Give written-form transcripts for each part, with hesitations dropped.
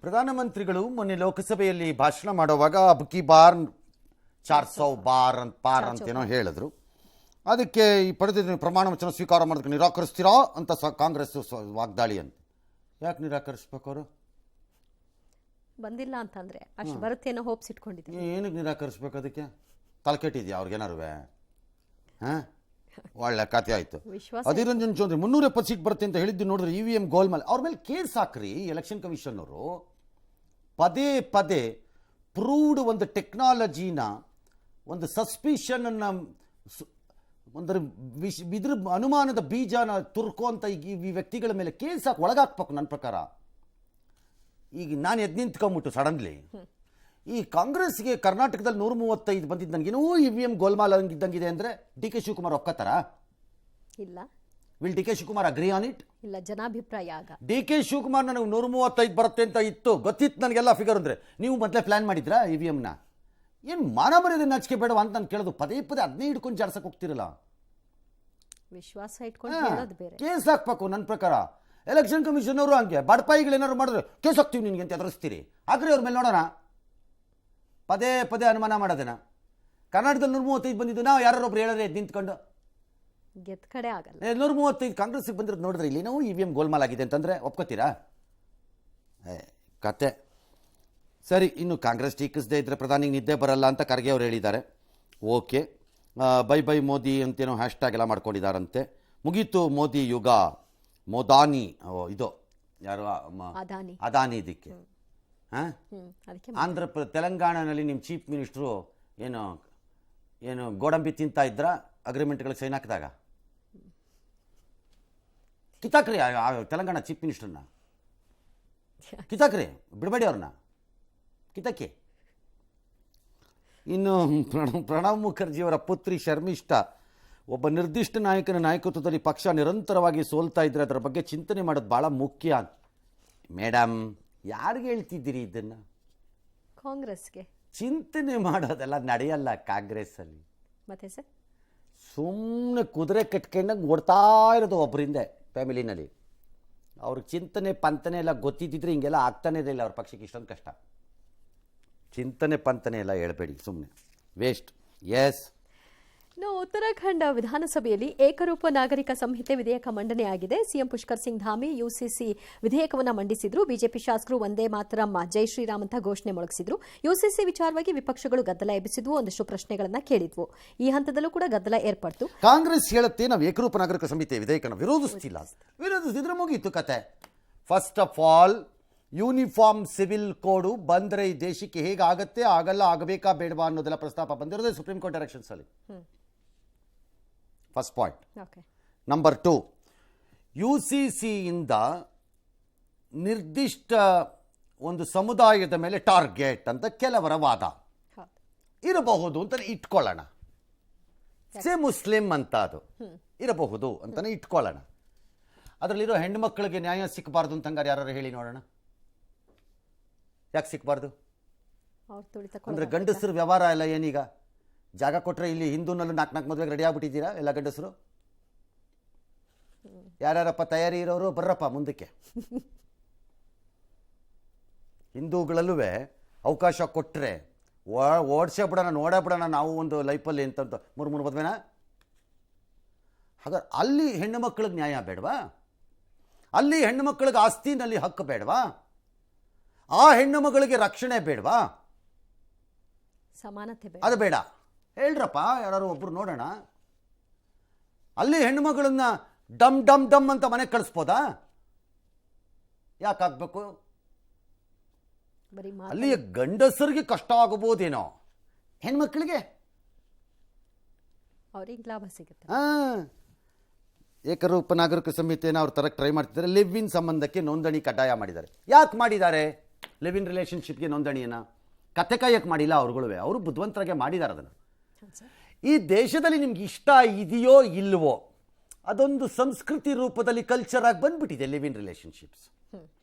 ಪ್ರಧಾನಮಂತ್ರಿಗಳು ಮೊನ್ನೆ ಲೋಕಸಭೆಯಲ್ಲಿ ಭಾಷಣ ಮಾಡುವಾಗ ಅಬ್ಕಿ ಬಾರ್ 400 ಬಾರ್ ಅಂತೇನೋ ಹೇಳಿದ್ರು. ಅದಕ್ಕೆ ಈ ಪಡೆದ ಪ್ರಮಾಣ ವಚನ ಸ್ವೀಕಾರ ಮಾಡೋದಕ್ಕೆ ನಿರಾಕರಿಸ್ತೀರಾ ಅಂತ ಕಾಂಗ್ರೆಸ್ ವಾಗ್ದಾಳಿ ಅಂತ. ಯಾಕೆ ನಿರಾಕರಿಸ್ಬೇಕು ಅವರು? ಬಂದಿಲ್ಲ ಅಂತಂದ್ರೆ ಅಷ್ಟು ಬರುತ್ತೇನೋ ಹೋಪ್ಸ್ ಇಟ್ಕೊಂಡಿದ್ದೀವಿ. ಏನಕ್ಕೆ ನಿರಾಕರಿಸ್ಬೇಕು? ಅದಕ್ಕೆ ತಲೆಕೆಟ್ಟಿದ್ಯಾ ಅವ್ರಿಗೇನಾರು? ಹಾಂ, ಒಳ್ಳೆ ಕತೆ ಆಯಿತು. ಅಧೀರ್ ರಂಜನ್ ಚೌಧರಿ 370 ಸೀಟ್ ಬರುತ್ತೆ ಅಂತ ಹೇಳಿದ್ದು ನೋಡಿದ್ರೆ EVM ಗೋಲ್ಮಾಲ್ ಅವ್ರ ಮೇಲೆ ಕೇಸ್ ಹಾಕ್ರಿ. ಎಲೆಕ್ಷನ್ ಕಮಿಷನ್ ಅವರು ಪದೇ ಪದೇ ಪ್ರೂವ್ಡ್ ಒಂದು ಟೆಕ್ನಾಲಜಿನ, ಒಂದು ಸಸ್ಪಿಷನ್ ಅನ್ನ, ಒಂದರ ಇದ್ರ ಅನುಮಾನದ ಬೀಜನ ತುರ್ಕೋಂತ ಈ ವ್ಯಕ್ತಿಗಳ ಮೇಲೆ ಕೇಸ್ ಹಾಕಿ ಒಳಗಾಕ್ಬೇಕು. ನನ್ನ ಪ್ರಕಾರ ಈಗ ನಾನು ಎದ್ದು ನಿಂತ್ಕೊಂಬಿಟ್ಟು ಸಡನ್ಲಿ ಈ ಕಾಂಗ್ರೆಸ್ಗೆ ಕರ್ನಾಟಕದಲ್ಲಿ 135 ಬಂದಿದ್ದು ನನಗೇನೋ EVM ಗೋಲ್ಮಾಲ್ ಹಂಗಿದ್ದಂಗಿದೆ ಅಂದರೆ DK ಶಿವಕುಮಾರ್ ಒಕ್ಕತ್ತಾರ? ಇಲ್ಲ. Will DK Shivakumar agree on it? ಇಲ್ಲ, ಜನಾಭಿಪ್ರಾಯ. ಆಗ DK ಶಿವಕುಮಾರ್ ನನಗೆ 135 ಬರುತ್ತೆ ಅಂತ ಇತ್ತು, ಗೊತ್ತಿತ್ತು ನನಗೆಲ್ಲ ಫಿಗರ್. ಅಂದರೆ ನೀವು ಮೊದಲೇ ಪ್ಲಾನ್ ಮಾಡಿದ್ರಾ EVMನ? ಏನು ಮಾನ ಮರ್ಯಾದೆ ನಾಚಿಕೆ ಬೇಡವಾ ಅಂತ ನಾನು ಕೇಳೋದು. ಪದೇ ಪದೇ ಅದನ್ನೇ ಹಿಡ್ಕೊಂಡು ಜಾಡ್ಸಕ್ಕೆ ಹೋಗ್ತಿರಲ್ಲ. ವಿಶ್ವಾಸ ಇಟ್ಕೊಂಡು ಹೇಳೋದು ಬೇರೆ. ಕೇಸ್ ಹಾಕ್ಬೇಕು. ನನ್ನ ಪ್ರಕಾರ ಎಲೆಕ್ಷನ್ ಕಮಿಷನ್ ಅವರು ಹಂಗೆ ಬಡಪಾಯಿಗಳು ಏನಾದ್ರು ಮಾಡಿದ್ರೆ ಕೇಸ್ ಹಾಕ್ತೀವಿ ನಿನಗೆ ಅಂತ ಎದುರಿಸ್ತೀರಿ. ಹಾಕ್ರಿ ಅವ್ರ ಮೇಲೆ ನೋಡೋಣ. ಪದೇ ಪದೇ ಅನುಮಾನ ಮಾಡೋದೇನ? ಕರ್ನಾಟಕದಲ್ಲಿ 135 ಬಂದಿದ್ದು ನಾವು ಯಾರೊಬ್ರು ಹೇಳಿದ್ರೆ ನಿಂತ್ಕೊಂಡು ಗೆದ್ದ ಕಡೆ ಆಗಲ್ಲ. 135 ಕಾಂಗ್ರೆಸ್ಗೆ ಬಂದಿರೋದು ನೋಡಿದ್ರೆ ಇಲ್ಲಿ ನಾವು EVM ಗೋಲ್ಮಾಲ್ ಆಗಿದೆ ಅಂತಂದರೆ ಒಪ್ಕೋತೀರಾ? ಕತೆ ಸರಿ. ಇನ್ನು ಕಾಂಗ್ರೆಸ್ ಟೀಕಿಸದೇ ಇದ್ದರೆ ಪ್ರಧಾನಿಗೆ ನಿದ್ದೆ ಬರಲ್ಲ ಅಂತ ಖರ್ಗೆ ಅವರು ಹೇಳಿದ್ದಾರೆ. ಓಕೆ, ಬೈ ಬೈ ಮೋದಿ ಅಂತೇನೋ ಹ್ಯಾಶ್ಟ್ಯಾಗ್ ಎಲ್ಲ ಮಾಡ್ಕೊಂಡಿದ್ದಾರಂತೆ. ಮುಗೀತು ಮೋದಿ ಯುಗ. ಮೋದಾನಿ ಇದು ಯಾರು? ಅದಾನಿ. ಇದಕ್ಕೆ ತೆಲಂಗಾಣನಲ್ಲಿ ನಿಮ್ಮ ಚೀಫ್ ಮಿನಿಸ್ಟ್ರು ಏನು ಗೋಡಂಬಿ ತಿಂತಾ ಇದ್ರ ಅಗ್ರಿಮೆಂಟ್ಗಳಿಗೆ ಸೈನ್ ಹಾಕಿದಾಗ? ಕಿತಾಕ್ರಿ ತೆಲಂಗಾಣ ಚೀಫ್ ಮಿನಿಸ್ಟರ್ನ, ಕಿತಾಕ್ರಿ, ಬಿಡಬೇಡಿ ಅವ್ರನ್ನ, ಕಿತಾಕಿ. ಇನ್ನು ಪ್ರಣವ್ ಮುಖರ್ಜಿಯವರ ಪುತ್ರಿ ಶರ್ಮಿಷ್ಠಾ ಒಬ್ಬ ನಿರ್ದಿಷ್ಟ ನಾಯಕನ ನಾಯಕತ್ವದಲ್ಲಿ ಪಕ್ಷ ನಿರಂತರವಾಗಿ ಸೋಲ್ತಾ ಇದ್ರೆ ಅದರ ಬಗ್ಗೆ ಚಿಂತನೆ ಮಾಡೋದು ಭಾಳ ಮುಖ್ಯ. ಮೇಡಮ್, ಯಾರಿಗೆ ಹೇಳ್ತಿದ್ದೀರಿ ಇದನ್ನು? ಕಾಂಗ್ರೆಸ್ಗೆ ಚಿಂತನೆ ಮಾಡೋದೆಲ್ಲ ನಡೆಯಲ್ಲ ಕಾಂಗ್ರೆಸ್ಸಲ್ಲಿ. ಮತ್ತೆ ಸರ್, ಸುಮ್ಮನೆ ಕುದುರೆ ಕಟ್ಕೊಂಡಂಗೆ ಓಡ್ತಾ ಇರೋದು ಒಬ್ಬರಿಂದ ಫ್ಯಾಮಿಲಿನಲ್ಲಿ. ಅವ್ರಿಗೆ ಚಿಂತನೆ ಪಂತನೆ ಎಲ್ಲ ಗೊತ್ತಿದ್ದಿದ್ರೆ ಹಿಂಗೆಲ್ಲ ಆಗ್ತಾನೆ ಇರಲಿಲ್ಲ. ಅವ್ರ ಪಕ್ಷಕ್ಕೆ ಇಷ್ಟೊಂದು ಕಷ್ಟ. ಚಿಂತನೆ ಪಂತನೆ ಎಲ್ಲ ಹೇಳ್ಬೇಡಿ, ಸುಮ್ಮನೆ ವೇಸ್ಟ್. ಎಸ್. ಇನ್ನು ಉತ್ತರಾಖಂಡ ವಿಧಾನಸಭೆಯಲ್ಲಿ ಏಕರೂಪ ನಾಗರಿಕ ಸಂಹಿತೆ ವಿಧೇಯಕ ಮಂಡನೆಯಾಗಿದೆ. ಸಿಎಂ ಪುಷ್ಕರ್ ಸಿಂಗ್ ಧಾಮಿ UCC ವಿಧೇಯಕವನ್ನು ಮಂಡಿಸಿದ್ರು. ಬಿಜೆಪಿ ಶಾಸಕರು ಒಂದೇ ಮಾತರಂ ಜೈ ಶ್ರೀರಾಮ್ ಅಂತ ಘೋಷಣೆ ಮೊಳಗಿಸಿದ್ರು. UCC ವಿಚಾರವಾಗಿ ವಿಪಕ್ಷಗಳು ಗದ್ದಲ ಎಬ್ಬಿಸಿದ್ವು, ಒಂದಷ್ಟು ಪ್ರಶ್ನೆಗಳನ್ನ ಕೇಳಿದ್ವು. ಈ ಹಂತದಲ್ಲೂ ಕೂಡ ಗದ್ದಲ ಏರ್ಪಡ್ತು. ಕಾಂಗ್ರೆಸ್ ಹೇಳುತ್ತೆ ನಾವು ಏಕರೂಪ ನಾಗರಿಕ ಸಂಹಿತೆ ವಿಧೇಯಕನ ವಿರೋಧಿಸ್ತಿಲ್ಲ. ವಿರೋಧಿಸಿದ್ರೆ ಮುಗೀತು ಕತೆ. First of all uniform civil code ಬಂದರೆ ಈ ದೇಶಕ್ಕೆ ಹೇಗಾಗತ್ತೆ, ಆಗಲ್ಲ, ಆಗಬೇಕಾ ಬೇಡವಾ ಅನ್ನೋದೆಲ್ಲ ಪ್ರಸ್ತಾಪ ಬಂದಿರೋದೇ ಸುಪ್ರೀಂ ಕೋರ್ಟ್ ಡೈರೆಕ್ಷನ್ಸ್ ಅಲ್ಲಿ. First point. ನಂಬರ್ 2, UCC ಇಂದ ನಿರ್ದಿಷ್ಟ ಒಂದು ಸಮುದಾಯದ ಮೇಲೆ ಟಾರ್ಗೆಟ್ ಅಂತ ಕೆಲವರ ವಾದ ಇರಬಹುದು ಅಂತ ಇಟ್ಕೊಳ್ಳೋಣ. ಮುಸ್ಲಿಂ ಅಂತ ಅದು ಇರಬಹುದು ಅಂತಾನೆ ಇಟ್ಕೊಳ್ಳೋಣ. ಅದರಲ್ಲಿರೋ ಹೆಣ್ಣು ಮಕ್ಕಳಿಗೆ ನ್ಯಾಯ ಸಿಕ್ಕಬಾರ್ದು ಅಂತ ಹಂಗಾರೆ ಯಾರು ಹೇಳಿ ನೋಡೋಣ. ಯಾಕೆ ಸಿಕ್ಕಬಾರ್ದು? ಅಂದರೆ ಗಂಡಸರು ವ್ಯವಹಾರ ಎಲ್ಲ ಏನೀಗ ಜಾಗ ಕೊಟ್ಟರೆ ಇಲ್ಲಿ ಹಿಂದೂನಲ್ಲೂ 4 ಮದುವೆಗೆ ರೆಡಿ ಆಗ್ಬಿಟ್ಟಿದ್ದೀರಾ ಎಲ್ಲ ಗಂಡಸರು? ಯಾರ್ಯಾರಪ್ಪ ತಯಾರಿ ಇರೋರು ಬರ್ರಪ್ಪ ಮುಂದಕ್ಕೆ. ಹಿಂದೂಗಳಲ್ಲೂ ಅವಕಾಶ ಕೊಟ್ಟರೆ ಓಡಿಸೇ ಬಿಡೋಣ, ನೋಡೇ ಬಿಡೋಣ ನಾವು ಒಂದು ಲೈಫಲ್ಲಿ ಅಂತಂತ 3 ಮದುವೆನಾ? ಹಾಗಾದ್ರೆ ಅಲ್ಲಿ ಹೆಣ್ಣು ಮಕ್ಕಳಿಗೆ ನ್ಯಾಯ ಬೇಡವಾ? ಅಲ್ಲಿ ಹೆಣ್ಣು ಮಕ್ಕಳಿಗೆ ಆಸ್ತಿನಲ್ಲಿ ಹಕ್ಕು ಬೇಡವಾ? ಆ ಹೆಣ್ಣು ಮಗಳಿಗೆ ರಕ್ಷಣೆ ಬೇಡವಾ? ಸಮಾನತೆ ಅದು ಬೇಡ ಹೇಳ್ರಪ್ಪ, ಯಾರು ಒಬ್ರು ನೋಡೋಣ. ಅಲ್ಲಿ ಹೆಣ್ಣು ಮಗಳನ್ನ ಡಮ್ ಡಮ್ ಡಮ್ ಅಂತ ಮನೆಗೆ ಕಳಿಸ್ಬೋದಾ? ಯಾಕಾಗಬೇಕು? ಅಲ್ಲಿ ಗಂಡಸರಿಗೆ ಕಷ್ಟ ಆಗಬಹುದೇನೋ, ಹೆಣ್ಮಕ್ಳಿಗೆ ಅವ್ರಿಗೆ ಲಾಭ ಸಿಗುತ್ತೆ. ಏಕರೂಪ ನಾಗರಿಕ ಸಂಹಿತೆಯನ್ನು ಅವ್ರು ತರಕ್ಕೆ ಟ್ರೈ ಮಾಡ್ತಿದ್ದಾರೆ. ಲಿವ್ ಇನ್ ಸಂಬಂಧಕ್ಕೆ ನೋಂದಣಿ ಕಡ್ಡಾಯ ಮಾಡಿದ್ದಾರೆ. ಯಾಕೆ ಮಾಡಿದ್ದಾರೆ ಲಿವ್ ಇನ್ ರಿಲೇಷನ್ಶಿಪ್ಗೆ ನೋಂದಣಿಯನ್ನು? ಕತೆ ಕಾಯಕ್ಕೆ ಮಾಡಿಲ್ಲ ಅವ್ರುಗಳು, ಅವರು ಬುದ್ಧಿವಂತರಾಗೆ ಮಾಡಿದ್ದಾರೆ ಅದನ್ನು. ಈ ದೇಶದಲ್ಲಿ ನಿಮ್ಗೆ ಇಷ್ಟ ಇದೆಯೋ ಇಲ್ವೋ ಅದೊಂದು ಸಂಸ್ಕೃತಿ ರೂಪದಲ್ಲಿ ಕಲ್ಚರ್ ಆಗಿ ಬಂದ್ಬಿಟ್ಟಿದೆ ಲಿವ್ ಇನ್ ರಿಲೇಷನ್ಶಿಪ್ಸ್.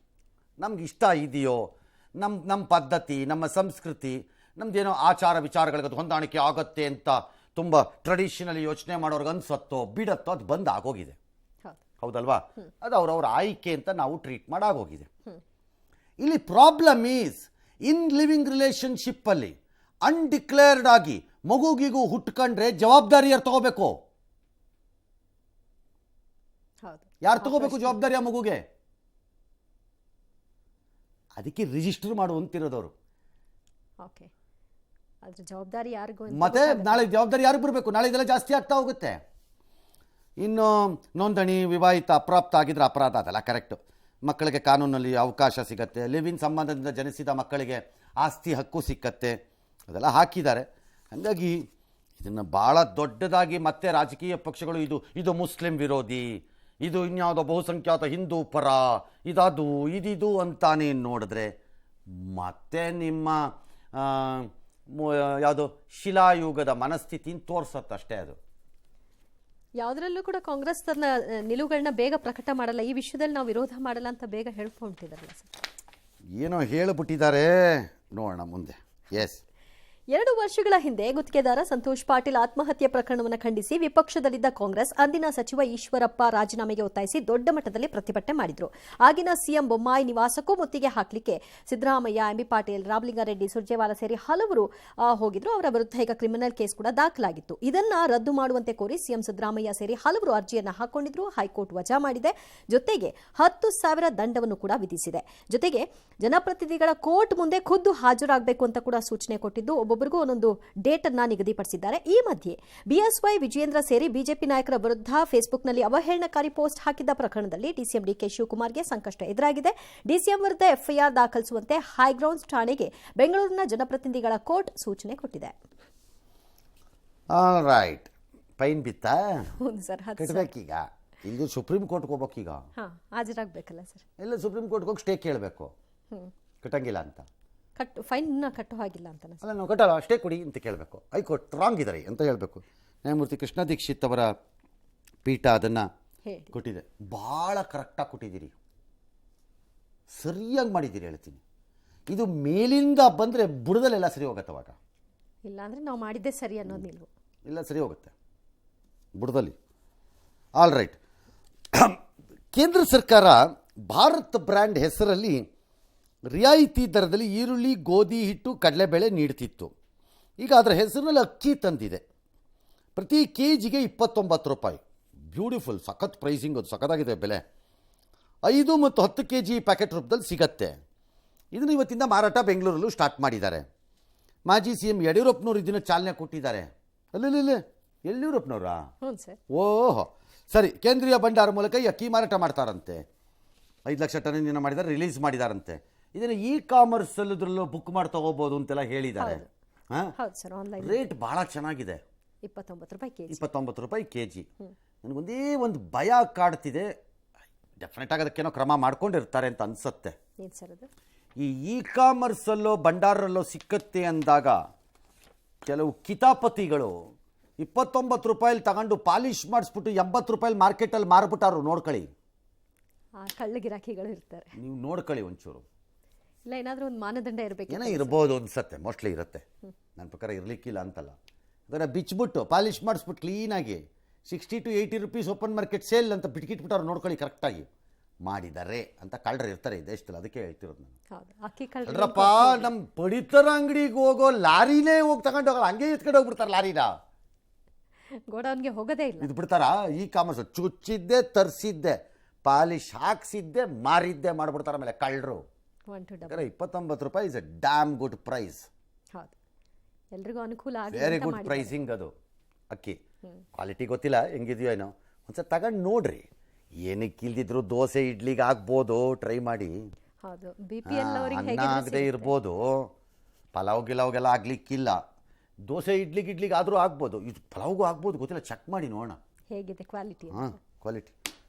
ನಮ್ಗೆ ಇಷ್ಟ ಇದೆಯೋ, ನಮ್ಮ ಪದ್ಧತಿ, ನಮ್ಮ ಸಂಸ್ಕೃತಿ, ನಮ್ದೇನೋ ಆಚಾರ ವಿಚಾರಗಳಿಗೆ ಅದು ಹೊಂದಾಣಿಕೆ ಆಗುತ್ತೆ ಅಂತ ತುಂಬ ಟ್ರೆಡಿಷನಲಿ ಯೋಚನೆ ಮಾಡೋರ್ಗೆ ಅನ್ಸತ್ತೋ ಬಿಡತ್ತೋ ಅದು ಬಂದ್ ಆಗೋಗಿದೆ. ಹೌದಲ್ವಾ? ಅದು ಅವ್ರವ್ರ ಆಯ್ಕೆ ಅಂತ ನಾವು ಟ್ರೀಟ್ ಮಾಡಾಗೋಗಿದೆ. ಇಲ್ಲಿ ಪ್ರಾಬ್ಲಮ್ ಈಸ್ ಇನ್ ಲಿವಿಂಗ್ ರಿಲೇಷನ್ಶಿಪ್ಪಲ್ಲಿ ಅನ್ಡಿಕ್ಲೇರ್ಡ್ ಆಗಿ ಮಗುಗಿಗೂ ಹುಟ್ಕೊಂಡ್ರೆ ಜವಾಬ್ದಾರಿ ಯಾರು ತಗೋಬೇಕು? ಯಾರು ತಗೋಬೇಕು ಜವಾಬ್ದಾರಿ ಆ ಮಗುಗೆ? ಅದಕ್ಕೆ ರಿಜಿಸ್ಟರ್ ಮಾಡುವಂತಿರೋದವರು. ಜವಾಬ್ದಾರಿ ಯಾರಿಗೂ, ಮತ್ತೆ ನಾಳೆ ಜವಾಬ್ದಾರಿ ಯಾರಿಗೆ ಬರಬೇಕು? ನಾಳೆ ಇದೆಲ್ಲ ಜಾಸ್ತಿ ಆಗ್ತಾ ಹೋಗುತ್ತೆ. ಇನ್ನು ನೋಂದಣಿ ವಿವಾಹಿತ ಅಪ್ರಾಪ್ತ ಆಗಿದ್ರೆ ಅಪರಾಧ, ಅದಲ್ಲ ಕರೆಕ್ಟು. ಮಕ್ಕಳಿಗೆ ಕಾನೂನಲ್ಲಿ ಅವಕಾಶ ಸಿಗತ್ತೆ, ಲಿವ್ ಇನ್ ಸಂಬಂಧದಿಂದ ಜನಿಸಿದ ಮಕ್ಕಳಿಗೆ ಆಸ್ತಿ ಹಕ್ಕು ಸಿಕ್ಕತ್ತೆ, ಅದೆಲ್ಲ ಹಾಕಿದ್ದಾರೆ. ಹಾಗಾಗಿ ಇದನ್ನು ಭಾಳ ದೊಡ್ಡದಾಗಿ ಮತ್ತೆ ರಾಜಕೀಯ ಪಕ್ಷಗಳು ಇದು ಮುಸ್ಲಿಂ ವಿರೋಧಿ, ಇದು ಇನ್ಯಾವುದೋ ಬಹುಸಂಖ್ಯಾತ ಹಿಂದೂ ಪರ, ಇದದು ಇದಿದು ಅಂತಾನೆ ನೋಡಿದ್ರೆ ಮತ್ತೆ ನಿಮ್ಮ ಯಾವುದು ಶಿಲಾಯುಗದ ಮನಸ್ಥಿತಿನ ತೋರಿಸತ್ತಷ್ಟೇ. ಅದು ಯಾವುದರಲ್ಲೂ ಕೂಡ ಕಾಂಗ್ರೆಸ್ ತನ್ನ ನಿಲುವುಗಳನ್ನ ಬೇಗ ಪ್ರಕಟ ಮಾಡಲ್ಲ. ಈ ವಿಷಯದಲ್ಲಿ ನಾವು ವಿರೋಧ ಮಾಡಲ್ಲ ಅಂತ ಬೇಗ ಹೇಳ್ಕೊಂಡಿದ್ದಾರಲ್ಲ ಸರ್. ಏನೋ ಹೇಳಿಬಿಟ್ಟಿದ್ದಾರೆ, ನೋಡೋಣ ಮುಂದೆ. ಎಸ್, 2 ವರ್ಷಗಳ ಹಿಂದೆ ಗುತ್ತಿಗೆದಾರ ಸಂತೋಷ್ ಪಾಟೀಲ್ ಆತ್ಮಹತ್ಯೆ ಪ್ರಕರಣವನ್ನು ಖಂಡಿಸಿ ವಿಪಕ್ಷದಲ್ಲಿದ್ದ ಕಾಂಗ್ರೆಸ್ ಅಂದಿನ ಸಚಿವ ಈಶ್ವರಪ್ಪ ರಾಜೀನಾಮೆಗೆ ಒತ್ತಾಯಿಸಿ ದೊಡ್ಡ ಮಟ್ಟದಲ್ಲಿ ಪ್ರತಿಭಟನೆ ಮಾಡಿದ್ರು. ಆಗಿನ ಸಿಎಂ ಬೊಮ್ಮಾಯಿ ನಿವಾಸಕ್ಕೂ ಮುತ್ತಿಗೆ ಹಾಕಲಿಕ್ಕೆ ಸಿದ್ದರಾಮಯ್ಯ, ಎಂಬಿ ಪಾಟೀಲ್, ರಾಮಲಿಂಗಾರೆಡ್ಡಿ, ಸುರ್ಜೇವಾಲಾ ಸೇರಿ ಹಲವರು ಹೋಗಿದ್ರು. ಅವರ ವಿರುದ್ಧ ಈಗ ಕ್ರಿಮಿನಲ್ ಕೇಸ್ ಕೂಡ ದಾಖಲಾಗಿತ್ತು. ಇದನ್ನ ರದ್ದು ಮಾಡುವಂತೆ ಕೋರಿ ಸಿಎಂ ಸಿದ್ದರಾಮಯ್ಯ ಸೇರಿ ಹಲವರು ಅರ್ಜಿಯನ್ನ ಹಾಕೊಂಡಿದ್ರು. ಹೈಕೋರ್ಟ್ ವಜಾ ಮಾಡಿದೆ. ಜೊತೆಗೆ 10,000 ದಂಡವನ್ನು ಕೂಡ ವಿಧಿಸಿದೆ. ಜೊತೆಗೆ ಜನಪ್ರತಿನಿಧಿಗಳ ಕೋರ್ಟ್ ಮುಂದೆ ಖುದ್ದು ಹಾಜರಾಗಬೇಕು ಅಂತ ಕೂಡ ಸೂಚನೆ ಕೊಟ್ಟಿದ್ದು, ಒಬ್ಬೊಬ್ಬರಿಗೂ ಒಂದೊಂದು ಡೇಟ್ ಅನ್ನ ನಿಗದಿಪಡಿಸಿದ್ದಾರೆ. ಈ ಮಧ್ಯೆ ಬಿಎಸ್ವೈ ವಿಜಯೇಂದ್ರ ಸೇರಿ ಬಿಜೆಪಿ ನಾಯಕರ ವಿರುದ್ಧ ಫೇಸ್ಬುಕ್ನಲ್ಲಿ ಅವಹೇಳನಕಾರಿ ಪೋಸ್ಟ್ ಹಾಕಿದ್ದ ಪ್ರಕರಣದಲ್ಲಿ ಡಿಸಿಎಂ ಡಿಕೆ ಶಿವಕುಮಾರ್ಗೆ ಸಂಕಷ್ಟ ಎದುರಾಗಿದೆ. ಡಿಸಿಎಂ ವಿರುದ್ಧ ಎಫ್ಐಆರ್ ದಾಖಲಿಸುವಂತೆ ಹೈಗ್ರೌಂಡ್ಸ್ ಠಾಣೆಗೆ ಬೆಂಗಳೂರಿನ ಜನಪ್ರತಿನಿಧಿಗಳ ಕೋರ್ಟ್ ಸೂಚನೆ ಕೊಟ್ಟಿದೆ. ರೈಟ್, ಪೈನ್ ಬಿತ್ತಾ ಸರ್, ಕಟ್ಬೇಕೀಗ. ಇಲ್ಲಿ ಸುಪ್ರೀಂ ಕೋರ್ಟ್ಗೆ ಹೋಗ್ಬೇಕೀಗ, ಹಾಜರಾಗಬೇಕಲ್ಲ ಸರ್. ಎಲ್ಲ ಸುಪ್ರೀಂ ಕೋರ್ಟ್ಗೆ ಹೋಗಿ ಸ್ಟೇ ಕೇಳಬೇಕು, ಕಟ್ಟಂಗಿಲ್ಲ ಅಂತ. ಫೈನ್ ಕಟ್ಟೋ ಹಾಗಿಲ್ಲ ಅಂತ ಅಲ್ಲ, ನಾವು ಕಟ್ಟಲ್ಲ, ಅಷ್ಟೇ ಕೊಡಿ ಅಂತ ಕೇಳಬೇಕು. ಹೈಕೋರ್ಟ್ ರಾಂಗ್ ಇದ್ದಾರೆ ಅಂತ ಹೇಳಬೇಕು. ನ್ಯಾಯಮೂರ್ತಿ ಕೃಷ್ಣ ದೀಕ್ಷಿತ್ ಅವರ ಪೀಠ ಅದನ್ನು ಕೊಟ್ಟಿದೆ. ಭಾಳ ಕರೆಕ್ಟಾಗಿ ಕೊಟ್ಟಿದ್ದೀರಿ, ಸರಿಯಾಗಿ ಮಾಡಿದ್ದೀರಿ ಹೇಳ್ತೀನಿ. ಇದು ಮೇಲಿಂದ ಬಂದರೆ ಬುಡದಲ್ಲೆಲ್ಲ ಸರಿ ಹೋಗುತ್ತೆ. ಅವಾಗ ಇಲ್ಲ ಅಂದರೆ ನಾವು ಮಾಡಿದ್ದೆ ಸರಿ ಅನ್ನೋದು ನಿಲ್ವು ಇಲ್ಲ, ಸರಿ ಹೋಗುತ್ತೆ ಬುಡದಲ್ಲಿ. All right. ಕೇಂದ್ರ ಸರ್ಕಾರ ಭಾರತ್ ಬ್ರ್ಯಾಂಡ್ ಹೆಸರಲ್ಲಿ ರಿಯಾಯಿತಿ ದರದಲ್ಲಿ ಈರುಳ್ಳಿ, ಗೋಧಿ ಹಿಟ್ಟು, ಕಡಲೆಬೇಳೆ ನೀಡ್ತಿತ್ತು. ಈಗ ಅದರ ಹೆಸರಿನಲ್ಲಿ ಅಕ್ಕಿ ತಂದಿದೆ. ಪ್ರತಿ ಕೆ ಜಿಗೆ 29 ರೂಪಾಯಿ. ಬ್ಯೂಟಿಫುಲ್, ಸಖತ್ ಪ್ರೈಸಿಂಗ್, ಅದು ಸಖತ್ತಾಗಿದೆ ಬೆಲೆ. 5 ಮತ್ತು 10 ಕೆ ಜಿ ಪ್ಯಾಕೆಟ್ ರೂಪದಲ್ಲಿ ಸಿಗತ್ತೆ. ಇದನ್ನು ಇವತ್ತಿಂದ ಮಾರಾಟ ಬೆಂಗಳೂರಲ್ಲೂ ಸ್ಟಾರ್ಟ್ ಮಾಡಿದ್ದಾರೆ. ಮಾಜಿ ಸಿ ಎಂ ಯಡಿಯೂರಪ್ಪನವರು ಇದನ್ನು ಚಾಲನೆ ಕೊಟ್ಟಿದ್ದಾರೆ. ಅಲ್ಲೇ ಯಡಿಯೂರಪ್ಪನವರಾ? ಓಹೋ, ಸರಿ. ಕೇಂದ್ರೀಯ ಭಂಡಾರ ಮೂಲಕ ಈ ಅಕ್ಕಿ ಮಾರಾಟ ಮಾಡ್ತಾರಂತೆ. 5 ಲಕ್ಷ ಟನ್ ಮಾಡಿದ್ದಾರೆ, ರಿಲೀಸ್ ಮಾಡಿದಾರಂತೆ. ಇದನ್ನು ಇ ಕಾಮರ್ಸ್ ಅಲ್ಲದ್ರಲ್ಲೂ ಬುಕ್ ಮಾಡಿ ತಗೋಬಹುದು ಅಂತೆಲ್ಲ ಹೇಳಿದ್ದಾರೆ. ರೇಟ್ ಭಾಳ ಚೆನ್ನಾಗಿದೆ, 29 ರೂಪಾಯಿ ಕೆ ಜಿ. ನನಗೊಂದೇ ಒಂದು ಭಯ ಕಾಡ್ತಿದೆ. ಡೆಫಿನೆಟ್ ಆಗಿ ಅದಕ್ಕೇನೋ ಕ್ರಮ ಮಾಡ್ಕೊಂಡಿರ್ತಾರೆ ಅಂತ ಅನ್ಸುತ್ತೆ. ಈ ಇ ಕಾಮರ್ಸಲ್ಲೋ ಭಂಡಾರಲ್ಲೋ ಸಿಕ್ಕತ್ತೆ ಅಂದಾಗ ಕೆಲವು ಕಿತಾಪತಿಗಳು 29 ರೂಪಾಯಲ್ಲಿ ತಗೊಂಡು ಪಾಲಿಶ್ ಮಾಡಿಸ್ಬಿಟ್ಟು 80 ರೂಪಾಯಿ ಮಾರ್ಕೆಟಲ್ಲಿ ಮಾರ್ಬಿಟ್ಟಾರು. ನೋಡ್ಕೊಳ್ಳಿ, ಕಳ್ಳ ಗಿರಾಕಿಗಳು ಇರ್ತಾರೆ. ನೀವು ನೋಡ್ಕೊಳ್ಳಿ ಒಂಚೂರು. ಇಲ್ಲ, ಏನಾದರೂ ಒಂದು ಮಾನದಂಡ ಇರಬೇಕು. ಏನೋ ಇರ್ಬೋದು ಅನ್ಸತ್ತೆ, ಮೋಸ್ಟ್ಲಿ ಇರುತ್ತೆ. ನನ್ನ ಪ್ರಕಾರ ಇರಲಿಕ್ಕಿಲ್ಲ ಅಂತಲ್ಲ. ಅದನ್ನು ಬಿಚ್ಚಿಬಿಟ್ಟು ಪಾಲಿಶ್ ಮಾಡಿಸ್ಬಿಟ್ಟು ಕ್ಲೀನಾಗಿ 60 to 80 rupees open market sale ಅಂತ ಬಿಟ್ಕಿಟ್ಬಿಟ್ಟವ್ರು. ನೋಡ್ಕೊಳ್ಳಿ, ಕರೆಕ್ಟಾಗಿ ಮಾಡಿದ್ದಾರೆ ಅಂತ ಕಳ್ಳರು ಇರ್ತಾರೆ ಈ ದೇಶದಲ್ಲಿ. ಅದಕ್ಕೆ ಹೇಳ್ತಿರೋದು ನಾನು. ಕಳ್ರಪ್ಪ ನಮ್ಮ ಪಡಿತರ ಅಂಗಡಿಗೆ ಹೋಗೋ ಲಾರಿನೇ ಹೋಗಿ ತಗೊಂಡು ಹೋಗಲ್ಲ, ಹಂಗೆ ಎತ್ಕೊಂಡು ಹೋಗ್ಬಿಡ್ತಾರೆ ಲಾರಿನ. ಗೋಡೌನ್ಗೆ ಹೋಗೋದೇ ಇಲ್ಲ, ಇದು ಬಿಡ್ತಾರ. ಈ ಕಾಮರ್ಸ್ ಚುಚ್ಚಿದ್ದೆ, ತರಿಸಿದ್ದೆ, ಪಾಲಿಶ್ ಹಾಕ್ಸಿದ್ದೆ, ಮಾರಿದ್ದೆ ಮಾಡ್ಬಿಡ್ತಾರೆ. ಆಮೇಲೆ ಕಳ್ಳರು 29 ರೂಪಾಯಿ is a damn good price. ಎಲ್ರಿಗೂ ಅನುಕೂಲ, ವೆರಿ ಗುಡ್ ಪ್ರೈಸಿಂಗ್. ಅದು ಅಕ್ಕಿ ಕ್ವಾಲಿಟಿ ಗೊತ್ತಿಲ್ಲ ಹೆಂಗಿದೆಯೋ ಏನೋ, ಒಂದ್ಸಲ ತಗೊಂಡು ನೋಡ್ರಿ. ಏನಕ್ಕೆ ಇಲ್ದಿದ್ರು ದೋಸೆ ಇಡ್ಲಿಗೆ ಆಗ್ಬೋದು, ಟ್ರೈ ಮಾಡಿ. ಅನ್ನ ಆಗದೆ ಇರ್ಬೋದು, ಪಲಾವ್ ಗಿಲಾವ್ಗೆಲ್ಲ ಆಗ್ಲಿಕ್ಕಿಲ್ಲ. ದೋಸೆ ಇಡ್ಲಿಗೆ ಆದರೂ ಆಗ್ಬೋದು, ಇದು ಪಲಾವ್ಗೂ ಆಗ್ಬೋದು, ಗೊತ್ತಿಲ್ಲ. ಚೆಕ್ ಮಾಡಿ ನೋಡೋಣ ಹೇಗಿದೆ ಕ್ವಾಲಿಟಿ. ಕ್ವಾಲಿಟಿ